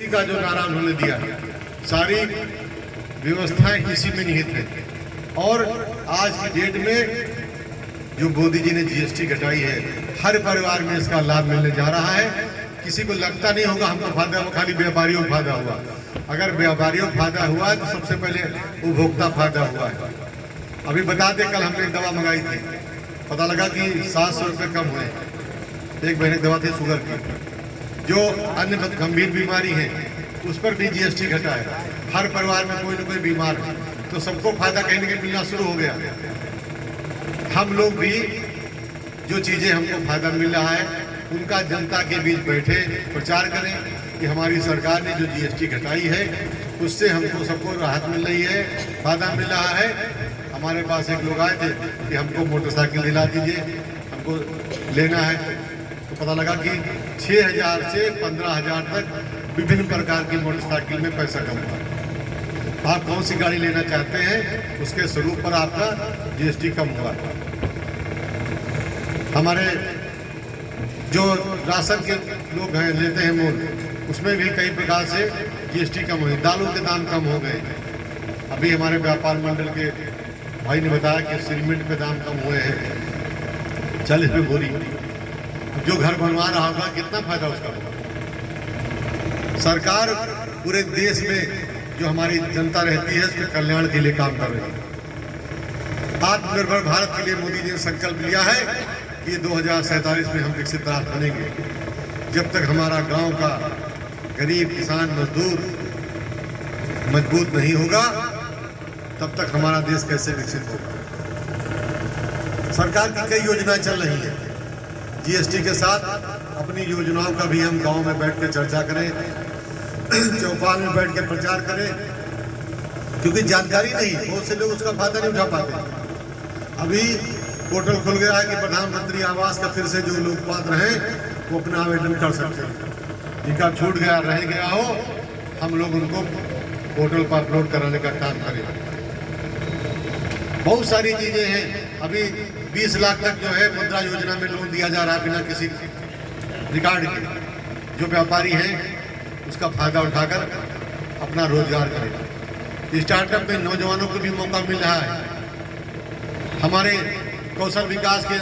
का जो नारा उन्होंने दिया, सारी व्यवस्थाएं इसी में निहित है। और आज की डेट में जो मोदी जी ने जीएसटी घटाई है, हर परिवार में इसका लाभ मिलने जा रहा है। किसी को लगता नहीं होगा हमको फायदा हुआ, खाली व्यापारियों को फायदा हुआ। अगर व्यापारियों को फायदा हुआ है तो सबसे पहले उपभोक्ता फायदा हुआ है। अभी बताते, कल हमने एक दवा मंगाई थी, पता लगा कि 700 रुपये कम हुए। एक महीने की दवा थी शुगर की। जो अन्य गंभीर बीमारी है उस पर भी जीएसटी घटा है। हर परिवार में कोई ना कोई बीमार है तो सबको फायदा कहीं ना कहीं मिलना शुरू हो गया। हम लोग भी जो चीज़ें हमको फायदा मिल रहा है उनका जनता के बीच बैठे प्रचार करें कि हमारी सरकार ने जो जीएसटी घटाई है उससे हमको सबको राहत मिल रही है, फायदा मिल रहा है। हमारे पास एक लोग आए थे कि हमको मोटरसाइकिल दिला दीजिए, हमको लेना है। तो पता लगा कि 6,000 से 15,000 तक विभिन्न प्रकार की मोटरसाइकिल में पैसा कम हुआ। आप कौन सी गाड़ी लेना चाहते हैं उसके स्वरूप पर आपका जीएसटी कम हुआ। हमारे जो राशन के लोग हैं लेते हैं मोल, उसमें भी कई प्रकार से जीएसटी कम हुई। दालों के दाम कम हो गए। अभी हमारे व्यापार मंडल के भाई ने बताया कि सीमेंट के दाम कम हुए हैं 40 रुपये बोरी। जो घर बनवा रहा होगा कितना फायदा उसका होगा। सरकार पूरे देश में जो हमारी जनता रहती है उसके कल्याण के लिए काम कर रही है। आत्मनिर्भर भारत के लिए मोदी जी ने संकल्प लिया है कि 2047 में हम विकसित भारत बनेंगे। जब तक हमारा गांव का गरीब किसान मजदूर मजबूत नहीं होगा तब तक हमारा देश कैसे विकसित होगा। सरकार की कई योजनाएं चल रही हैं। जीएसटी के साथ अपनी योजनाओं का भी हम गांव में बैठ कर चर्चा करें, चौपाल में बैठ कर प्रचार करें, क्योंकि जानकारी नहीं, बहुत से लोग उसका फायदा नहीं उठा पाते। अभी पोर्टल खुल गया है कि प्रधानमंत्री आवास का फिर से जो लोग पात्र हैं वो अपना आवेदन कर सकते हैं। जिनका छूट गया रह गया हो, हम लोग उनको पोर्टल पर अपलोड कराने का काम करें। बहुत सारी चीजें हैं। अभी 20 लाख तक जो है मुद्रा योजना में लोन दिया जा रहा है बिना किसी रिकॉर्ड के। जो व्यापारी हैं उसका फायदा उठाकर अपना रोजगार करें। स्टार्टअप में नौजवानों को भी मौका मिल रहा है। हमारे कौशल विकास के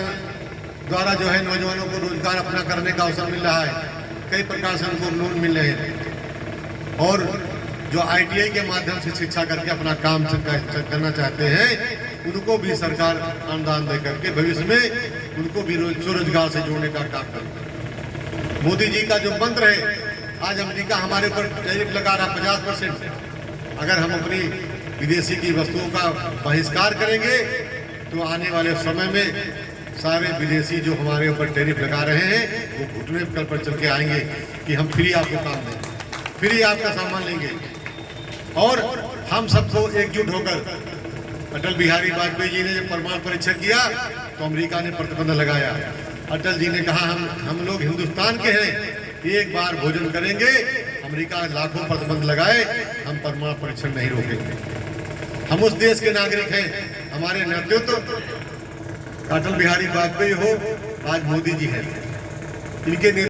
द्वारा जो है नौजवानों को रोजगार अपना करने का अवसर मिल रहा है। कई प्रकार से उनको लोन मिल रहे हैं। और जो आईटीआई के माध्यम से शिक्षा करके अपना काम करना चाहते हैं उनको भी सरकार अनुदान दे करके भविष्य में उनको भी स्वरोजगार से जोड़ने का काम करे। मोदी जी का जो मंत्र है, आज अमेरिका हमारे ऊपर टैरिफ लगा रहा 50%। अगर हम अपनी विदेशी की वस्तुओं का बहिष्कार करेंगे तो आने वाले समय में सारे विदेशी जो हमारे ऊपर टैरिफ लगा रहे हैं वो घुटने पर चल के आएंगे कि हम फ्री आपको काम देंगे, फ्री आपका सामान लेंगे। और हम सबको एकजुट होकर, अटल बिहारी वाजपेयी जी ने जब परमाणु परीक्षण किया तो अमेरिका ने प्रतिबंध लगाया। अटल जी ने कहा हम लोग हिंदुस्तान के हैं, एक बार भोजन करेंगे, अमेरिका लाखों प्रतिबंध लगाए, हम परमाणु परीक्षण नहीं रोकेंगे। हम उस देश के नागरिक हैं। हमारे नेतृत्व अटल बिहारी वाजपेयी हो, आज मोदी जी हैं। इनके